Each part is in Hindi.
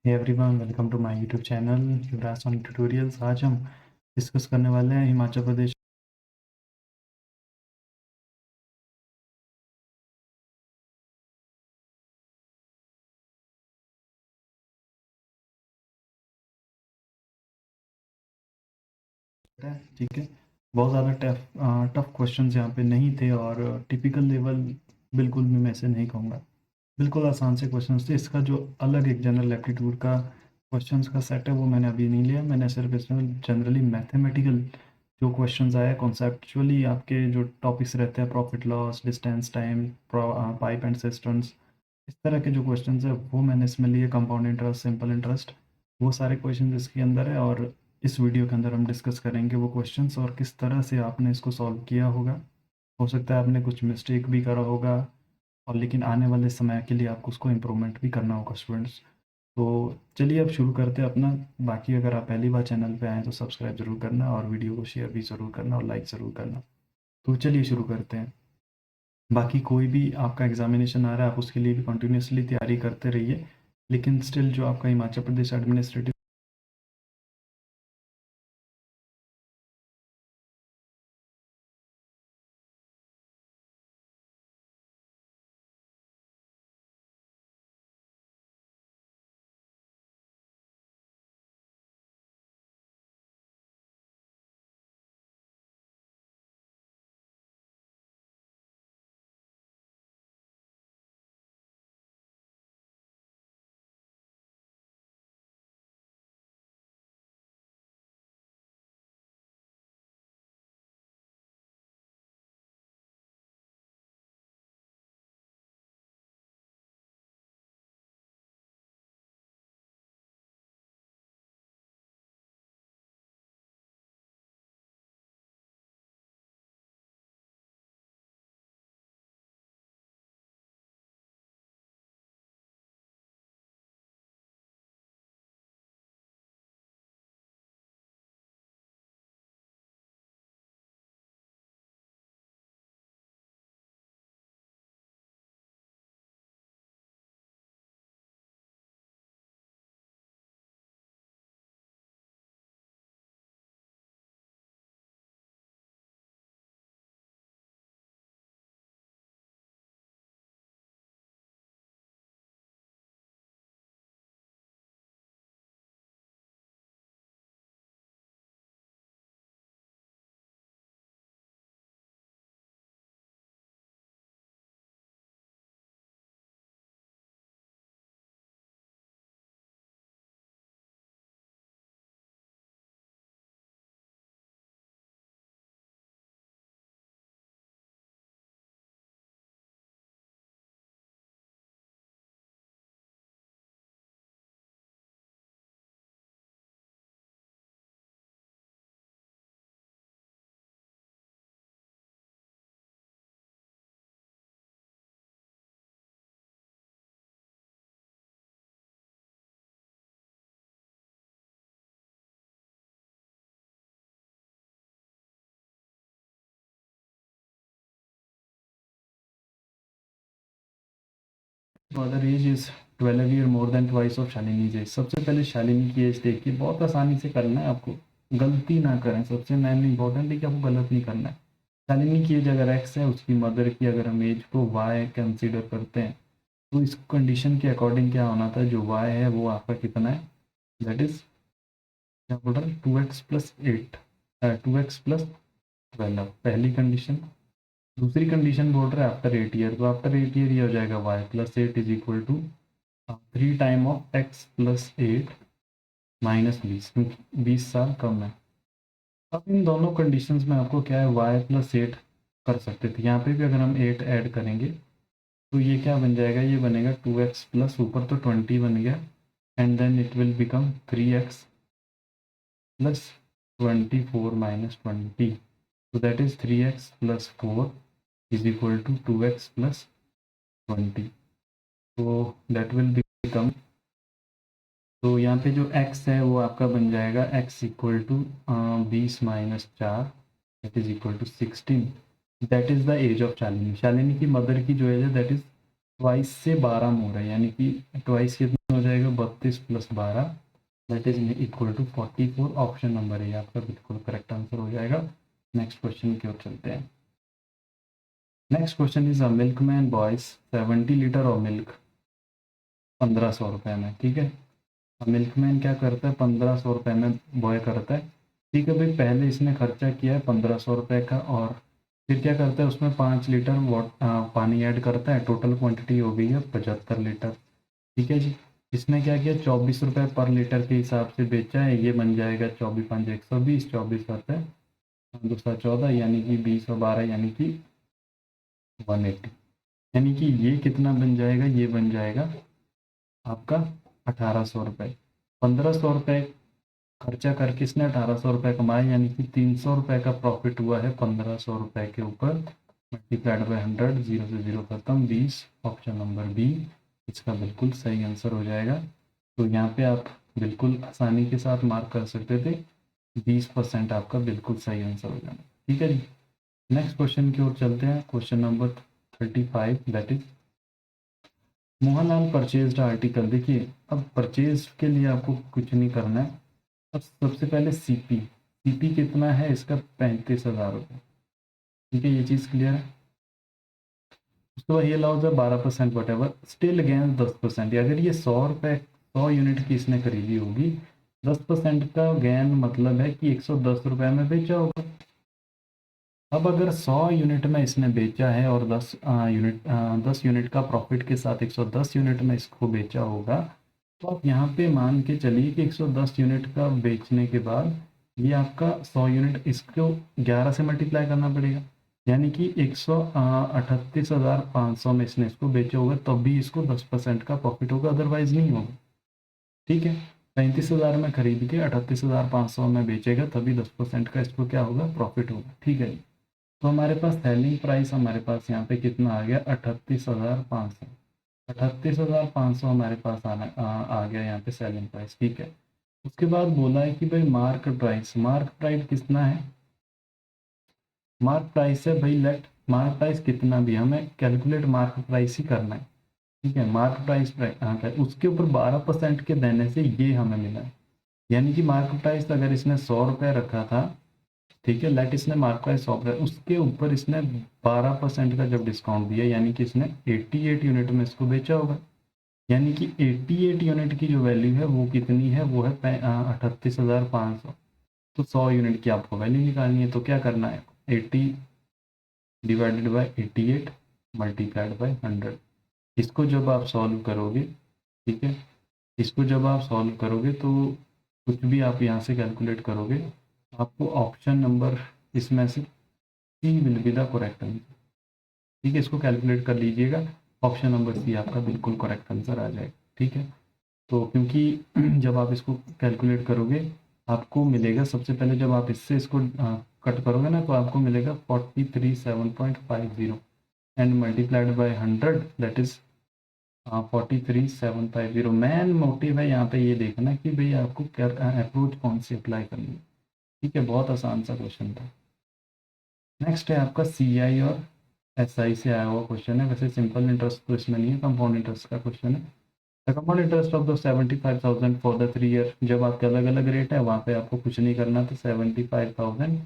Hey everyone, welcome to my YouTube channel Yuvraj on tutorials. आज हम डिस्कस करने वाले हैं हिमाचल प्रदेश है। ठीक है, बहुत ज़्यादा टफ क्वेश्चंस यहाँ पे नहीं थे और टिपिकल लेवल बिल्कुल भी मैं ऐसे नहीं कहूँगा, बिल्कुल आसान से क्वेश्चंस थे। इसका जो अलग एक जनरल एप्टीट्यूड का क्वेश्चंस का सेट है वो मैंने अभी नहीं लिया। मैंने सिर्फ इसमें जनरली मैथमेटिकल जो क्वेश्चंस आए, कॉन्सेप्चुअली आपके जो टॉपिक्स रहते हैं, profit loss, distance time, pipe and systems, इस तरह के जो क्वेश्चंस है वो मैंने इसमें लिए। कंपाउंड इंटरेस्ट, सिंपल इंटरेस्ट, वो सारे क्वेश्चंस इसके अंदर है और इस वीडियो के अंदर हम डिस्कस करेंगे वो क्वेश्चंस और किस तरह से आपने इसको सॉल्व किया होगा। हो सकता है आपने कुछ मिस्टेक भी करा होगा और लेकिन आने वाले समय के लिए आपको उसको इम्प्रूवमेंट भी करना होगा स्टूडेंट्स। तो चलिए अब शुरू करते हैं अपना। बाकी अगर आप पहली बार चैनल पे आएँ तो सब्सक्राइब ज़रूर करना और वीडियो को शेयर भी ज़रूर करना और लाइक ज़रूर करना। तो चलिए शुरू करते हैं। बाकी कोई भी आपका एग्जामिनेशन आ रहा है, आप उसके लिए भी कंटिन्यूसली तैयारी करते रहिए, लेकिन स्टिल जो आपका Himachal Pradesh administrative mother age is 12 year more than twice of Shalini age. सबसे पहले शालिनी की एज देखिए, बहुत आसानी से करना है आपको, गलती ना करें। सबसे मेन इंपॉर्टेंट है कि आपको गलत नहीं करना है। शालिनी की एज अगर एक्स है, उसकी मदर की अगर हम एज को वाई कंसिडर करते हैं तो इस कंडीशन के अकॉर्डिंग क्या होना था, जो वाई है वो आपका कितना है, दैट इज क्या बोल रहा है, 2x+8, 2x+12, पहली कंडीशन। दूसरी कंडीशन बोल रहा है आफ्टर 8 ईयर, तो आफ्टर 8 ईयर ये हो जाएगा y+8 is equal to 3 time of x+8 -20, क्योंकि 20 साल कम है। अब इन दोनों कंडीशंस में आपको क्या है, y+8 कर सकते थे। यहाँ पे भी अगर हम 8 ऐड करेंगे तो ये क्या बन जाएगा, ये बनेगा 2x प्लस ऊपर तो 20 बन गया, and then it will become 3x plus 24 minus 20, so that is 3x plus 4 is equal to 2x plus 20, so that will become, तो यहाँ पे जो x है वो आपका बन जाएगा x equal to 20 - 4, that is equal to 16। That is the age of Shalini. Shalini की मदर की जो एज है दैट इज़ ट्वाइस से 12 मोर है, यानी कि ट्वाइस कितना हो जाएगा 32 + 12 that is equal to 44। Option number A आपका बिल्कुल करेक्ट आंसर हो जाएगा। नेक्स्ट क्वेश्चन की ओर चलते हैं। Next question is a milkman boys 70 litre of milk 1500 रुपये में। ठीक है, मिल्कमैन क्या करता है, 1500 रुपये में बॉय करता है। ठीक है भाई, पहले इसने खर्चा किया है 1500 रुपये का, और फिर क्या करता है उसमें 5 लीटर पानी ऐड करता है। टोटल क्वांटिटी हो गई है 75 लीटर। ठीक है जी, इसने क्या किया 24 रुपये पर लीटर के हिसाब से बेचा है। ये बन जाएगा 24 5 120, 24 रुपये दूसरा 14 यानी कि 20 और 12 यानी कि 180। यानी कि ये कितना बन जाएगा, ये बन जाएगा आपका 1800 रुपये। 1500 रुपये खर्चा करके इसने 1800 रुपये कमाए, यानी कि 300 रुपये का प्रॉफिट हुआ है 1500 रुपये के ऊपर। मल्टीप्लाइड बाय 100, जीरो से जीरो खत्म 20। ऑप्शन नंबर बी इसका बिल्कुल सही आंसर हो जाएगा। तो यहाँ पे आप बिल्कुल आसानी के साथ मार्क कर सकते थे, 20% आपका बिल्कुल सही आंसर हो जाना। ठीक है जी, नेक्स्ट क्वेश्चन की ओर चलते हैं। Question number 35 that is Mohanlal purchased article. देखिए, अब परचेज के लिए आपको कुछ नहीं करना है। अब सबसे पहले सीपी कितना है इसका, 35,000 रुपये। ठीक है, ये चीज़ क्लियर है। उसके बाद ये लाओ जब 12% वट एवर स्टिल अगेंस्ट 10%। अगर ये 100 यूनिट की इसने खरीदी होगी, 10% का गेन मतलब है कि 110 रुपये में बेचा होगा। अब अगर 100 यूनिट में इसने बेचा है और 10 यूनिट का प्रॉफिट के साथ 110 यूनिट में इसको बेचा होगा, तो आप यहाँ पे मान के चलिए कि 110 यूनिट का बेचने के बाद ये आपका 100 यूनिट इसको 11 से मल्टीप्लाई करना पड़ेगा, यानी कि 138,500 में इसने इसको बेचा होगा, तब भी इसको 10% का प्रॉफिट होगा, अदरवाइज नहीं होगा। ठीक है, 35,000 में खरीद के 38,500 में बेचेगा, तभी 10% का इसको क्या होगा, प्रॉफिट होगा। ठीक है, तो हमारे पास सेलिंग प्राइस हमारे पास यहाँ पे कितना आ गया, 38,500। 38,500 हमारे पास आ गया यहाँ पे सेलिंग प्राइस। ठीक है, उसके बाद बोला है कि भाई मार्क प्राइस कितना है। मार्क प्राइस है भाई, लेट मार्क प्राइस कितना भी, हमें कैलकुलेट मार्क प्राइस ही करना है। ठीक है, मार्क प्राइस उसके ऊपर 12% के देने से ये हमें मिला है। यानी कि मार्क प्राइस अगर इसने 100 रुपये रखा था, ठीक है, लेट इसने मार्क प्राइस 100 रुपये, उसके ऊपर इसने 12% का जब डिस्काउंट दिया, यानी कि इसने 88 यूनिट में इसको बेचा होगा। यानी कि 88 यूनिट की जो वैल्यू है वो कितनी है, वो है 38,500। तो 100 यूनिट की आपको वैल्यू निकालनी है, तो क्या करना है, 80 डिवाइडेड बाय 88 मल्टीप्लाइड बाय 100। इसको जब आप सॉल्व करोगे, ठीक है, इसको जब आप सॉल्व करोगे तो कुछ भी आप यहाँ से कैलकुलेट करोगे, आपको ऑप्शन नंबर इसमें से C will be the correct answer. ठीक है, इसको कैलकुलेट कर लीजिएगा, ऑप्शन नंबर सी आपका बिल्कुल करेक्ट आंसर आ जाएगा। ठीक है, तो क्योंकि जब आप इसको कैलकुलेट करोगे आपको मिलेगा, सबसे पहले जब आप इससे इसको कट करोगे ना, तो आपको मिलेगा 43,750 and multiplied by 100 that is 43,750। Main motive है यहाँ पे ये देखना कि भाई आपको क्या अप्रोच कौन सी अप्लाई करनी है। ठीक है, बहुत आसान सा क्वेश्चन था। नेक्स्ट है आपका CI और SI से आया हुआ क्वेश्चन है। वैसे सिंपल इंटरेस्ट तो इसमें नहीं है, कंपाउंड इंटरेस्ट का क्वेश्चन है। The compound interest of the 75,000 for the 3 year. जब आपके अलग अलग रेट है वहाँ पे आपको कुछ नहीं करना, तो 75,000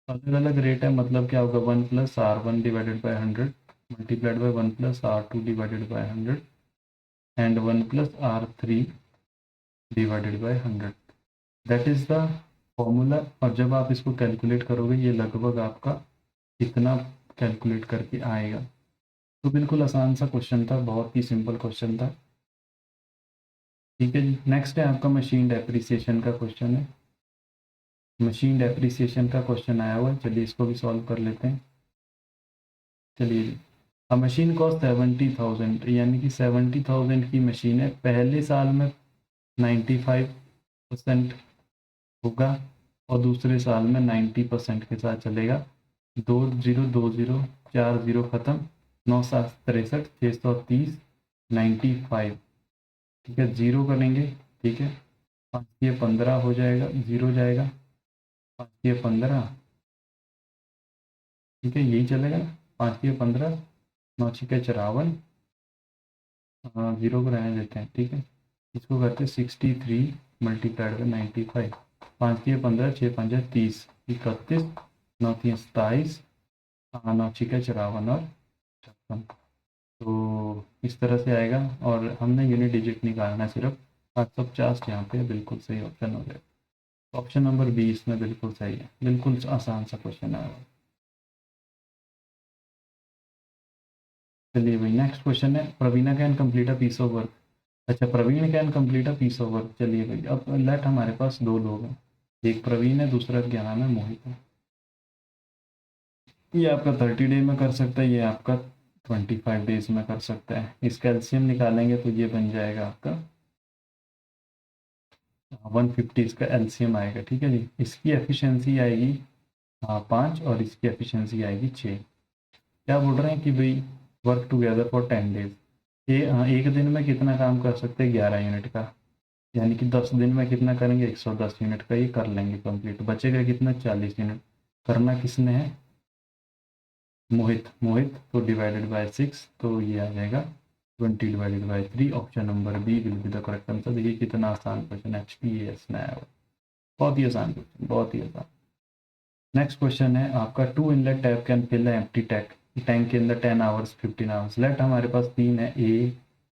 अलग अलग रेट है, मतलब क्या होगा 1 + R1 divided by 100 multiplied by 1 + R2 divided by 100 and 1 + R3 divided by 100। That is the formula. और जब आप इसको कैलकुलेट करोगे ये लगभग आपका इतना कैलकुलेट करके आएगा। तो बिल्कुल आसान सा क्वेश्चन था, बहुत ही सिंपल क्वेश्चन था। ठीक है जी, नेक्स्ट है आपका मशीन डेप्रिसिएशन का क्वेश्चन है। मशीन डेप्रिसिएशन का क्वेश्चन आया हुआ है, चलिए इसको भी सॉल्व कर लेते हैं। चलिए, अब मशीन कॉस्ट 70,000, यानी कि 70,000 की मशीन है, पहले साल में 95% होगा और दूसरे साल में 90% के साथ चलेगा। 2020 40 ख़त्म, 9 7 63 630 95। ठीक है, जीरो करेंगे। ठीक है, 5 ये 15 हो जाएगा, जीरो जाएगा, 5 ये 15। ठीक है, यही चलेगा ना, 5 ये 15, 9 6 54, जीरो को रहने देते हैं। ठीक है, इसको करते 63 मल्टीप्लाइड बाई 95, 5 के 15, 6 5 30, 31, 9 3 27, 9 6 54 और 56। तो इस तरह से आएगा और हमने यूनिट डिजिट निकालना है सिर्फ 750 यहाँ पे बिल्कुल सही ऑप्शन हो जाएगा। ऑप्शन नंबर 20 इसमें बिल्कुल सही है, बिल्कुल आसान सा क्वेश्चन है। चलिए भाई नेक्स्ट क्वेश्चन है, Praveena can complete a piece of work. अच्छा, Praveen can complete a piece of work. चलिए भाई, अब लेट हमारे पास दो लोग हैं, एक प्रवीण है, दूसरा क्या नाम है, मोहित है। ये आपका 30 डे में कर सकता है, ये आपका 25 डेज में कर सकता है। इसका एलसीएम निकालेंगे तो ये बन जाएगा आपका 150, इसका एलसीएम आएगा। ठीक है जी, इसकी एफिशिएंसी आएगी 5 और इसकी एफिशिएंसी आएगी 6। क्या बोल रहे हैं कि भाई वर्क टुगेदर फॉर 10 डेज। ये एक दिन में कितना काम कर सकते हैं, 11 यूनिट का, यानी कि 10 दिन में कितना करेंगे, 110 यूनिट का ये कर लेंगे कंप्लीट। बचेगा कितना, 40 यूनिट। करना किसने है, मोहित। मोहित तो डिवाइडेड बाय 6, तो ये आ जाएगा 20 divided by 3। Option number B will be the correct answer. देखिए कितना आसान क्वेश्चन, HPAS में आया हुआ, बहुत ही आसान क्वेश्चन, बहुत ही आसान। नेक्स्ट क्वेश्चन है आपका, 2 inlet tap can fill empty tank के अंदर 10 आवर्स 15 आवर्स। लेट हमारे पास 3 है, A,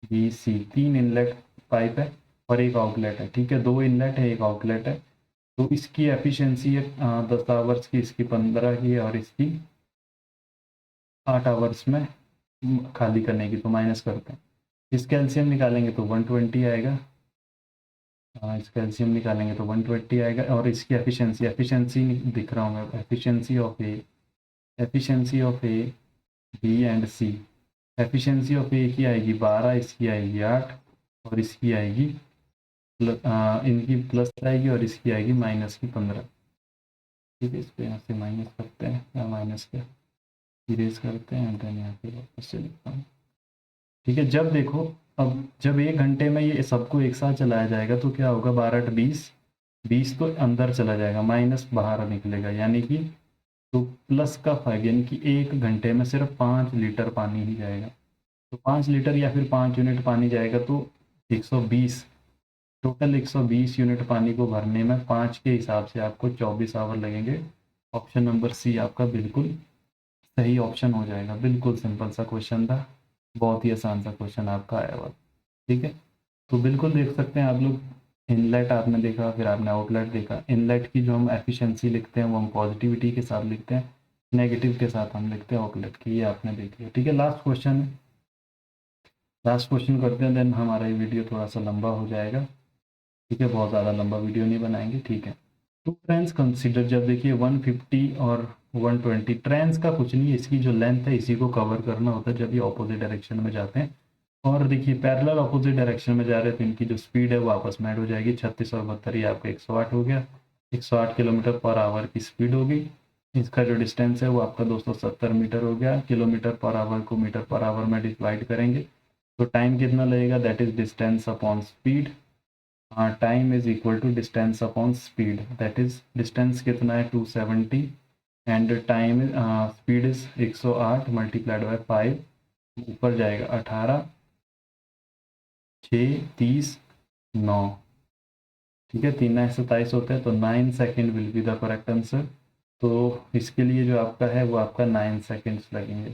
B, C, 3 inlet pipe है और एक आउटलेट है। ठीक है, 2 इनलेट है, एक आउटलेट है। तो इसकी एफिशिएंसी है 10 आवर्स की, इसकी 15 की है और इसकी 8 आवर्स में खाली करने की। तो माइनस करते हैं, इसका एलसीएम निकालेंगे तो 120 आएगा। इसका एलसीएम निकालेंगे तो 120 आएगा। और इसकी एफिशिएंसी दिख रहा हूँ मैं, efficiency of A B and C. Efficiency of A की आएगी 12, इसकी आएगी 8 और इसकी आएगी इनकी प्लस आएगी और इसकी आएगी माइनस की 15। ठीक है, इसको यहाँ से माइनस करते हैं, या माइनस के इरेज करते हैं, देन यहाँ पे वापस से लिखता हूँ। ठीक है, जब देखो, अब जब 1 घंटे में ये सबको एक साथ चलाया जाएगा तो क्या होगा, 12 8 20, 20 तो अंदर चला जाएगा, माइनस बाहर निकलेगा, यानी कि तो प्लस का फायदा, यानी कि 1 घंटे में सिर्फ 5 लीटर पानी ही जाएगा। तो 5 लीटर या फिर 5 यूनिट पानी जाएगा, तो 120, टोटल 120 यूनिट पानी को भरने में 5 के हिसाब से आपको 24 आवर लगेंगे। ऑप्शन नंबर सी आपका बिल्कुल सही ऑप्शन हो जाएगा। बिल्कुल सिंपल सा क्वेश्चन था, बहुत ही आसान सा क्वेश्चन आपका आया हुआ। ठीक है, तो बिल्कुल देख सकते हैं आप लोग, इनलेट आपने देखा, फिर आपने आउटलेट देखा। इनलेट की जो हम एफिशिएंसी लिखते हैं वो हम पॉजिटिविटी के साथ लिखते हैं, नेगेटिव के साथ हम लिखते हैं आउटलेट की, ये आपने देख लिया। ठीक है, लास्ट क्वेश्चन करते हैं, देन हमारा ये वीडियो थोड़ा सा लंबा हो जाएगा। ठीक है, बहुत ज़्यादा लंबा वीडियो नहीं बनाएंगे। ठीक है, टू ट्रेन्स कंसिडर। जब देखिए 150 और 120, ट्रेन्स का कुछ नहीं है, इसकी जो लेंथ है इसी को कवर करना होता है जब ये ऑपोजिट डायरेक्शन में जाते हैं। और देखिए पैरेलल ऑपोजिट डायरेक्शन में जा रहे हैं तो इनकी जो स्पीड है वो आपस में ऐड हो जाएगी। 36 और 72 ये आपका 108 हो गया, 108 किलोमीटर पर आवर की स्पीड होगी। इसका जो डिस्टेंस है वो आपका 270 मीटर हो गया। किलोमीटर पर आवर को मीटर पर आवर में डिवाइड करेंगे तो टाइम कितना लगेगा, that is distance upon speed. Time is equal to distance upon speed, that is distance कितना है 270 and time speed is 108 multiplied by 5, ऊपर जाएगा 18, 6 30 9। ठीक है, 3 9 27 होते हैं, तो 9 second will be the correct answer. तो इसके लिए जो आपका है वो आपका 9 सेकेंड्स लगेंगे।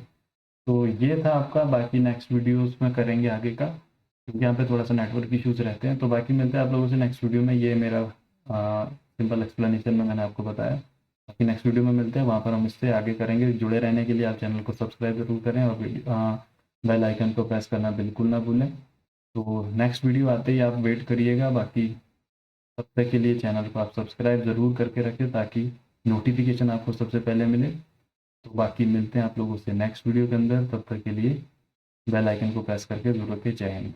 तो ये था आपका, बाकी नेक्स्ट वीडियोस में करेंगे आगे का, क्योंकि यहाँ पे थोड़ा सा नेटवर्क इश्यूज रहते हैं। तो बाकी मिलते हैं आप लोगों से नेक्स्ट वीडियो में। ये मेरा सिंपल एक्सप्लेनेशन में मैंने आपको बताया, बाकी नेक्स्ट वीडियो में मिलते हैं, वहाँ पर हम इससे आगे करेंगे। जुड़े रहने के लिए आप चैनल को सब्सक्राइब जरूर करें और बेल आइकन को प्रेस करना बिल्कुल ना भूलें। तो नेक्स्ट वीडियो आते ही आप वेट करिएगा। बाकी तब तक के लिए चैनल को आप सब्सक्राइब ज़रूर करके रखें ताकि नोटिफिकेशन आपको सबसे पहले मिले। तो बाकी मिलते हैं आप लोगों से नेक्स्ट वीडियो के अंदर, तब तक के लिए बेल आइकन को प्रेस करके ज़रूर रखें। जय हिंद।